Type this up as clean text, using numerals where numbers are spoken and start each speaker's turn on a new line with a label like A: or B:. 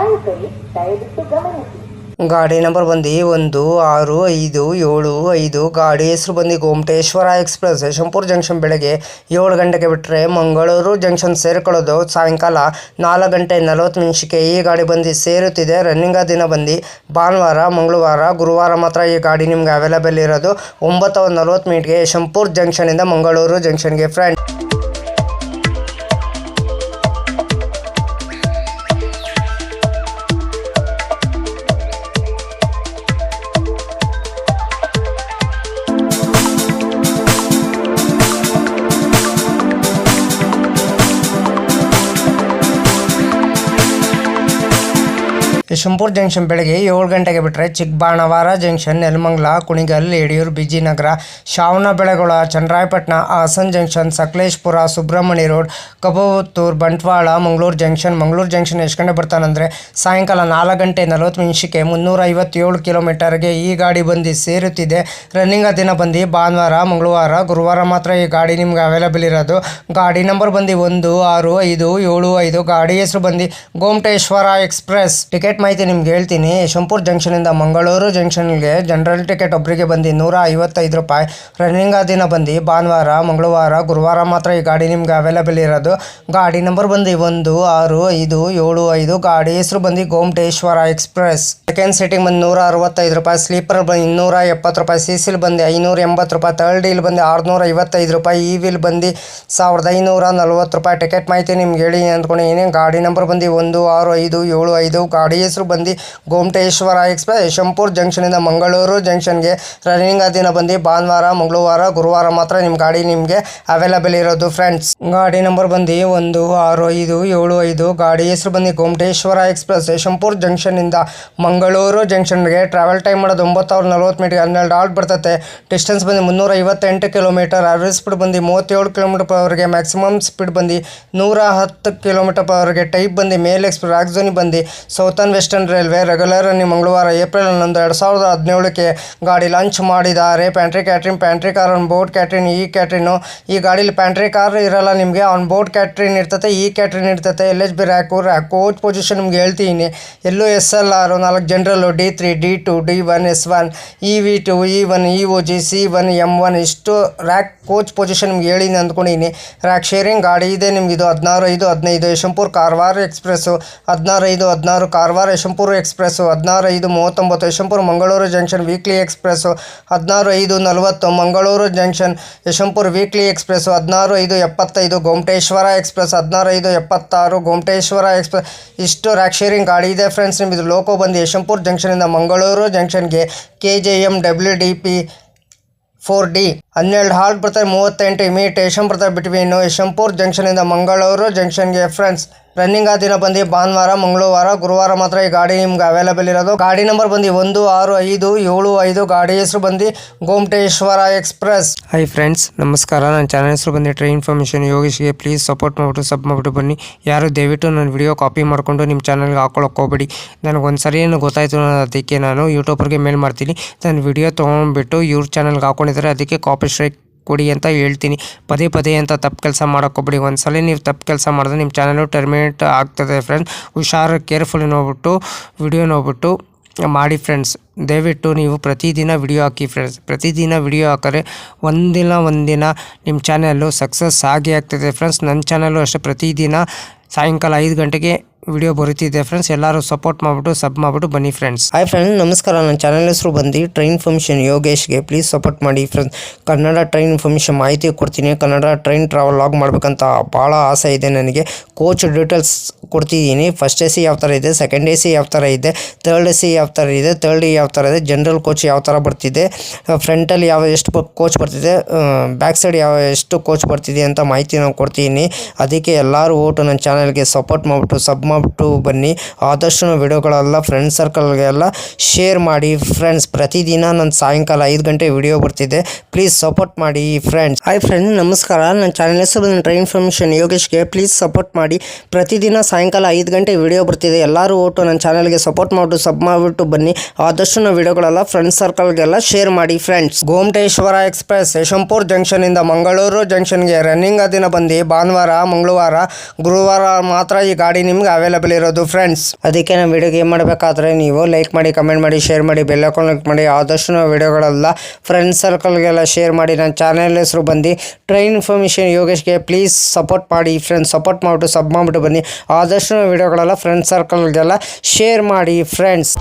A: ನಾಯಕರೇ ದಯವಿಟ್ಟು ಗಮನಿಸಿ.
B: ಗಾಡಿ ನಂಬರ್ ಬಂದು 1655 ಗಾಡಿ ಹೆಸರು ಬಂದು ಗೋಮಟೇಶ್ವರ ಎಕ್ಸ್ಪ್ರೆಸ್ ಯಶವಂತಪುರ ಜಂಕ್ಷನ್ ಬೆಳಗ್ಗೆ 7 ಗಂಟೆಗೆ ಬಿಟ್ಟರೆ ಮಂಗಳೂರು ಜಂಕ್ಷನ್ ಸೇರಿಕೊಳ್ಳೋದು ಸಾಯಂಕಾಲ 4 ಗಂಟೆ 40 ನಿಮಿಷಕ್ಕೆ ಈ ಗಾಡಿ ಬಂದು ಸೇರುತ್ತಿದೆ. ರನ್ನಿಂಗ್ ದಿನ ಬಂದು ಭಾನುವಾರ, ಮಂಗಳವಾರ, ಗುರುವಾರ ಮಾತ್ರ ಈ ಗಾಡಿ ನಿಮ್ಗೆ ಅವೈಲೇಬಲ್ ಇರೋದು. 9:40 ಯಶವಂತಪುರ ಜಂಕ್ಷನಿಂದ ಮಂಗಳೂರು ಜಂಕ್ಷನ್ಗೆ ಫ್ರೆಂಡ್. ಯಶವಂತಪುರ ಜಂಕ್ಷನ್ ಬೆಳಗ್ಗೆ 7 ಗಂಟೆಗೆ ಬಿಟ್ಟರೆ Chikkabanavara junction, Nelamangala, Kunigal, Yediyur, Bijinagar, Shravanabelagola, Channarayapatna, Hassan junction, Sakleshpur, Subrahmanya road, Kabbuttur, Bantwal, Mangaluru junction ಎಷ್ಟು ಗಂಟೆ ಬರ್ತಾನಂದರೆ ಸಾಯಂಕಾಲ 4 ಗಂಟೆ 40 ನಿಮಿಷಕ್ಕೆ 357 ಕಿಲೋಮೀಟರ್ಗೆ ಈ ಗಾಡಿ ಬಂದು ಸೇರುತ್ತಿದೆ. ರನ್ನಿಂಗ್ ದಿನ ಬಂದು ಭಾನುವಾರ, ಮಂಗಳವಾರ, ಗುರುವಾರ ಮಾತ್ರ ಈ ಗಾಡಿ ನಿಮ್ಗೆ ಅವೈಲೇಬಲ್ ಇರೋದು. ಗಾಡಿ ನಂಬರ್ ಬಂದು 1655 ಗಾಡಿ ಹೆಸರು ಬಂದು ಗೋಮಟೇಶ್ವರ ಎಕ್ಸ್ಪ್ರೆಸ್. ಟಿಕೆಟ್ ಮಾಹಿತಿ ನಿಮ್ಗೆ ಹೇಳ್ತೀನಿ. ಯಶವಂತಪುರ ಜಂಕ್ಷನಿಂದ ಮಂಗಳೂರು ಜಂಕ್ಷನ್ಗೆ ಜನರಲ್ ಟಿಕೆಟ್ ಒಬ್ಬರಿಗೆ ಬಂದು 155 ರೂಪಾಯಿ. ರನ್ನಿಂಗ್ ದಿನ ಬಂದು ಭಾನುವಾರ, ಮಂಗಳವಾರ, ಗುರುವಾರ ಮಾತ್ರ ಈ ಗಾಡಿ ನಿಮ್ಗೆ ಅವೈಲೇಬಲ್ ಇರೋದು. ಗಾಡಿ ನಂಬರ್ ಬಂದು 1655 ಗಾಡಿ ಹೆಸರು ಬಂದು ಗೋಮಟೇಶ್ವರ ಎಕ್ಸ್ಪ್ರೆಸ್. ಸೆಕೆಂಡ್ ಸೀಟಿಂಗ್ ಬಂದು 165 ರೂಪಾಯಿ, ಸ್ಲೀಪರ್ ಬಂದು 270 ರೂಪಾಯಿ, ಸಿಸಿಲ್ ಬಂದು 580 ರೂಪಾಯಿ, ಥರ್ಡ್ ವೀಲ್ ಬಂದು 655 ರೂಪಾಯಿ, ಈ ವೀಲ್ ಬಂದು 1540 ರೂಪಾಯಿ. ಟಿಕೆಟ್ ಮಾಹಿತಿ ನಿಮ್ಗೆ ಹೇಳಿ ಅಂದ್ಕೊಂಡಿದ್ದೀನಿ. ಗಾಡಿ ನಂಬರ್ ಬಂದು 1655 ಗಾಡಿ ಹೆಸರು ಬಂದು ಗೋಮಟೇಶ್ವರ ಎಕ್ಸ್ಪ್ರೆಸ್. ಯಶವಂತಪುರ ಜಂಕ್ಷನಿಂದ ಮಂಗಳೂರು ಜಂಕ್ಷನ್ಗೆ ರನ್ನಿಂಗ್ ದಿನ ಬಂದು ಭಾನುವಾರ, ಮಂಗಳವಾರ, ಗುರುವಾರ ಮಾತ್ರ ನಿಮ್ಮ ಗಾಡಿ ನಿಮಗೆ ಅವೈಲೇಬಲ್ ಇರೋದು ಫ್ರೆಂಡ್ಸ್. ಗಾಡಿ ನಂಬರ್ ಬಂದು 1655 ಗಾಡಿ ಹೆಸರು ಬಂದು ಗೋಮಟೇಶ್ವರ ಎಕ್ಸ್ಪ್ರೆಸ್. ಯಶವಂತಪುರ ಜಂಕ್ಷನಿಂದ ಮಂಗಳೂರು ಜಂಕ್ಷನ್ಗೆ ಟ್ರಾವೆಲ್ ಟೈಮ್ ಮಾಡೋದು 9:40 12 ಹಾಲ್ಟ್ ಬರ್ತದೆ. ಡಿಸ್ಟೆನ್ಸ್ ಬಂದು 358 ಕಿಲೋಮೀಟರ್. ಅವರೇಜ್ ಸ್ಪೀಡ್ ಬಂದು 37 km/h, ಮ್ಯಾಕ್ಸಿಮಮ್ ಸ್ಪೀಡ್ ಬಂದು 110 km/h. ಟೈಪ್ ಬಂದು ಮೇಲ್ ಎಕ್ಸ್ಪ್ರೆಸ್. ರಾಗ್ಝೋನಿ ಬಂದು southern western railway. Regular running ಮಂಗಳವಾರ ಏಪ್ರಿಲ್ 11, 2017ಕ್ಕೆ ಗಾಡಿ ಲಾಂಚ್ ಮಾಡಿದ್ದಾರೆ. Pantry car on board catering. ಈ ಗಾಡೀಲಿ ಪ್ಯಾಂಟ್ರಿ ಕಾರ್ ಇರಲ್ಲ ನಿಮಗೆ, ಆನ್ ಬೋರ್ಡ್ ಕ್ಯಾಟ್ರಿನ್ ಇರ್ತದೆ, ಈ ಕ್ಯಾಟ್ರಿನ್ ಇರ್ತದೆ. LHB ರ್ಯಾಕ್ ಕೋಚ್ ಪೊಸಿಷನ್ ನಿಮ್ಗೆ ಹೇಳ್ತೀನಿ. ಎಲ್ಲೂ SLR 4 ಜನರಲ್ಲು, D3, D2, D1, S1, EV2, E1, EOG, C1, M1 ಇಷ್ಟು ರ್ಯಾಕ್ ಕೋಚ್ ಪೊಸಿಷನ್ ನಿಮ್ಗೆ ಹೇಳಿನಿ ಅಂದ್ಕೊಂಡಿನಿ. ರ್ಯಾಕ್ ಶೇರಿಂಗ್ ಗಾಡಿ ಇದೆ ನಿಮ್ಗೆ. ಇದು 16:5-15 Yeshwantpur Karwar express, 16:5-16 Karwar Yeshwantpur express, 16:5-39 Yeshwantpur Mangaluru junction weekly express, 16:5-40 Mangaluru junction Yeshwantpur weekly express, 16:5-75 Gomateshwara express, 16:5-76 Gomateshwara express. ಇಷ್ಟು ರ್ಯಾಕ್ ಶೇರಿಂಗ್ ಗಾಡಿ ಇದೆ ಫ್ರೆಂಡ್ಸ್. ನಿಮ್ಮದು ಲೋಕೋ ಬಂದು ಯಶವಂತಪುರ ಜಂಕ್ಷನಿಂದ ಮಂಗಳೂರು ಜಂಕ್ಷನ್ಗೆ KJM WDP 4D 12 ಹಾಲ್ಟ್ ಬರ್ತದೆ. 38 ಇಮಿಟೇಷನ್ ಬರ್ತದೆ ಬಿಟ್ವೀನ್ ಯಶವಂತಪುರ ಜಂಕ್ಷನಿಂದ ಮಂಗಳೂರು ಜಂಕ್ಷನ್ಗೆ ಫ್ರೆಂಡ್ಸ್. ರನ್ನಿಂಗ್ ದಿನ ಬಂದು ಭಾನುವಾರ, ಮಂಗಳವಾರ, ಗುರುವಾರ ಮಾತ್ರ ಈ ಗಾಡಿ ನಿಮ್ಗೆ ಅವೈಲೇಬಲ್ ಇರೋದು. ಗಾಡಿ ನಂಬರ್ ಬಂದು 1655 ಗಾಡಿ ಹೆಸರು ಬಂದು ಗೋಮಟೇಶ್ವರ ಎಕ್ಸ್ಪ್ರೆಸ್. ಹೈ ಫ್ರೆಂಡ್ಸ್, ನಮಸ್ಕಾರ. ನನ್ನ ಚಾನಲ್ ಹೆಸರು ಬಂದು ಟ್ರೈನ್ ಇನ್ಫಾರ್ಮೇಷನ್ ಯೋಗೇಶ್ಗೆ. ಪ್ಲೀಸ್ ಸಪೋರ್ಟ್ ಮಾಡಿಬಿಟ್ಟು ಸಬ್ ಮಾಡಿಬಿಟ್ಟು ಬನ್ನಿ. ಯಾರು ದಯವಿಟ್ಟು ನನ್ನ ವಿಡಿಯೋ ಕಾಪಿ ಮಾಡಿಕೊಂಡು ನಿಮ್ಮ ಚಾನಲ್ಗೆ ಹಾಕೊಳ್ಳೋಕೆ ಹೋಗ್ಬೇಡಿ. ನನಗೊಂದು ಸರಿ ಏನು ಗೊತ್ತಾಯಿತು, ಅದಕ್ಕೆ ನಾನು ಯೂಟ್ಯೂಬರ್ಗೆ ಮೇಲ್ ಮಾಡ್ತೀನಿ. ನನ್ನ ವಿಡಿಯೋ ತೊಗೊಂಡ್ಬಿಟ್ಟು ಇವ್ರ ಚಾನಲ್ಗೆ ಹಾಕೊಂಡಿದ್ದಾರೆ, ಅದಕ್ಕೆ ಕಾಪಿ ಸ್ಟ್ರೈಕ್ ಕೊಡಿ ಅಂತ ಹೇಳ್ತೀನಿ. ಪದೇ ಅಂತ ತಪ್ಪು ಕೆಲಸ ಮಾಡೋಕ್ಕೋಗ್ಬಿಡಿ. ಒಂದ್ಸಲ ನೀವು ತಪ್ಪು ಕೆಲಸ ಮಾಡಿದ್ರೆ ನಿಮ್ಮ ಚಾನಲು ಟರ್ಮಿನೇಟ್ ಆಗ್ತದೆ ಫ್ರೆಂಡ್ಸ್. ಹುಷಾರು, ಕೇರ್ಫುಲಿ ನೋಡ್ಬಿಟ್ಟು ವಿಡಿಯೋ ನೋಡ್ಬಿಟ್ಟು ಮಾಡಿ ಫ್ರೆಂಡ್ಸ್. ದಯವಿಟ್ಟು ನೀವು ಪ್ರತಿದಿನ ವಿಡಿಯೋ ಹಾಕಿ ಫ್ರೆಂಡ್ಸ್. ಪ್ರತಿದಿನ ವಿಡಿಯೋ ಹಾಕಿದ್ರೆ ಒಂದಿನ ನಿಮ್ಮ ಚಾನಲ್ಲು ಸಕ್ಸಸ್ ಆಗೇ ಆಗ್ತದೆ ಫ್ರೆಂಡ್ಸ್. ನನ್ನ ಚಾನಲ್ಲು ಅಷ್ಟೇ ಪ್ರತಿದಿನ ಸಾಯಂಕಾಲ 5 ಗಂಟೆಗೆ ವಿಡಿಯೋ ಬರುತ್ತಿದೆ ಫ್ರೆಂಡ್ಸ್. ಎಲ್ಲರೂ ಸಪೋರ್ಟ್ ಮಾಡಿಬಿಟ್ಟು ಸಬ್ ಮಾಡಿಬಿಟ್ಟು ಬನ್ನಿ ಫ್ರೆಂಡ್ಸ್. ಹಾಯ್ ಫ್ರೆಂಡ್ಸ್, ನಮಸ್ಕಾರ. ನನ್ನ ಚಾನಲ್ ಹೆಸರು ಬಂದು ಟ್ರೈನ್ ಇನ್ಫಾರ್ಮೇಷನ್ ಯೋಗೇಶ್ಗೆ. ಪ್ಲೀಸ್ ಸಪೋರ್ಟ್ ಮಾಡಿ ಫ್ರೆಂಡ್ಸ್. ಕನ್ನಡ ಟ್ರೈನ್ ಇನ್ಫಾರ್ಮೇಷನ್ ಮಾಹಿತಿ ಕೊಡ್ತೀನಿ. ಕನ್ನಡ ಟ್ರೈನ್ ಟ್ರಾವೆಲ್ ಲಾಗ್ ಮಾಡಬೇಕಂತ ಭಾಳ ಆಸೆ ಇದೆ ನನಗೆ. ಕೋಚ್ ಡೀಟೇಲ್ಸ್ ಕೊಡ್ತಿದ್ದೀನಿ. ಫಸ್ಟ್ AC ಯಾವ ಥರ ಇದೆ, ಸೆಕೆಂಡ್ AC ಯಾವ ಥರ ಇದೆ, ಥರ್ಡ್ AC ಯಾವ ಥರ ಇದೆ, ಥರ್ಡ್ ಯಾವ ಥರ ಇದೆ, ಜನರಲ್ ಕೋಚ್ ಯಾವ ಥರ ಬರ್ತಿದೆ, ಫ್ರಂಟಲ್ಲಿ ಎಷ್ಟು ಕೋಚ್ ಬರ್ತಿದೆ, ಬ್ಯಾಕ್ ಸೈಡ್ ಎಷ್ಟು ಕೋಚ್ ಬರ್ತಿದೆ ಅಂತ ಮಾಹಿತಿ ನಾನು ಕೊಡ್ತೀನಿ. ಅದಕ್ಕೆ ಎಲ್ಲರೂ ಓಟು ನನ್ನ ಚಾನಲ್ಗೆ ಸಪೋರ್ಟ್ ಮಾಡಿಬಿಟ್ಟು ಸಬ್ ಮಾಡಿಬಿಟ್ಟು ಬನ್ನಿ. ಆದಷ್ಟು ವಿಡಿಯೋಗಳೆಲ್ಲ ಫ್ರೆಂಡ್ ಸರ್ಕಲ್ಗೆಲ್ಲ ಶೇರ್ ಮಾಡಿ ಫ್ರೆಂಡ್ಸ್. ಪ್ರತಿದಿನ ನನ್ನ ಸಾಯಂಕಾಲ 5 ಗಂಟೆ ವಿಡಿಯೋ ಬರ್ತಿದೆ. ಪ್ಲೀಸ್ ಸಪೋರ್ಟ್ ಮಾಡಿ ಫ್ರೆಂಡ್ಸ್. ಹಾಯ್ ಫ್ರೆಂಡ್ಸ್, ನಮಸ್ಕಾರ. ನನ್ನ ಚಾನಲ್ ಹೆಸರು ಟ್ರೈನ್ ಇನ್ಫಾರ್ಮೇಷನ್ ಯೋಗೇಶ್ಗೆ. ಪ್ಲೀಸ್ ಸಪೋರ್ಟ್ ಮಾಡಿ. ಪ್ರತಿದಿನ ಸಾಯಂಕಾಲ 5 ಗಂಟೆ ವಿಡಿಯೋ ಬರ್ತಿದೆ. ಎಲ್ಲರೂ ಒಟ್ಟು ನನ್ನ ಚಾನಲ್ಗೆ ಸಪೋರ್ಟ್ ಮಾಡಿಬಿಟ್ಟು ಸಬ್ ಮಾಡಿಬಿಟ್ಟು ಬನ್ನಿ. ಆದಷ್ಟು ವಿಡಿಯೋಗಳೆಲ್ಲ ಫ್ರೆಂಡ್ ಸರ್ಕಲ್ಗೆಲ್ಲ ಶೇರ್ ಮಾಡಿ ಫ್ರೆಂಡ್ಸ್. ಗೋಮಟೇಶ್ವರ ಎಕ್ಸ್ಪ್ರೆಸ್ ಯಶವಂತಪುರ ಜಂಕ್ಷನಿಂದ ಮಂಗಳೂರು ಜಂಕ್ಷನ್ಗೆ ರನ್ನಿಂಗ್ ದಿನ ಬಂದು ಭಾನುವಾರ, ಮಂಗಳವಾರ, ಗುರುವಾರ ಮಾತ್ರ ಈ ಗಾಡಿ ನಿಮ್ಗೆ ಅವೈಲೇಬಲ್ ಇರೋದು ಫ್ರೆಂಡ್ಸ್. ಅದಕ್ಕೆ ನಾವು ವಿಡಿಯೋಗೆ ಏನು ಮಾಡಬೇಕಾದ್ರೆ ನೀವು ಲೈಕ್ ಮಾಡಿ, ಕಮೆಂಟ್ ಮಾಡಿ, ಶೇರ್ ಮಾಡಿ, ಬೆಲ್ ಐಕಾನ್ ಕ್ಲಿಕ್ ಮಾಡಿ. ಆದಷ್ಟು ನಾವು ವಿಡಿಯೋಗಳೆಲ್ಲ ಫ್ರೆಂಡ್ಸ್ ಸರ್ಕಲ್ಗೆಲ್ಲ ಶೇರ್ ಮಾಡಿ. ನನ್ನ ಚಾನೆಲ್ ಹೆಸರು ಬಂದು ಟ್ರೈನ್ ಇನ್ಫಾರ್ಮೇಷನ್ ಯೋಗೇಶ್ಗೆ. ಪ್ಲೀಸ್ ಸಪೋರ್ಟ್ ಮಾಡಿ ಫ್ರೆಂಡ್ಸ್, ಸಪೋರ್ಟ್ ಮಾಡಿಬಿಟ್ಟು ಸಬ್ ಮಾಡಿಬಿಟ್ಟು ಬನ್ನಿ. ಆದಷ್ಟು ವಿಡಿಯೋಗಳೆಲ್ಲ ಫ್ರೆಂಡ್ಸ್ ಸರ್ಕಲ್ಗೆಲ್ಲ ಶೇರ್ ಮಾಡಿ ಫ್ರೆಂಡ್ಸ್.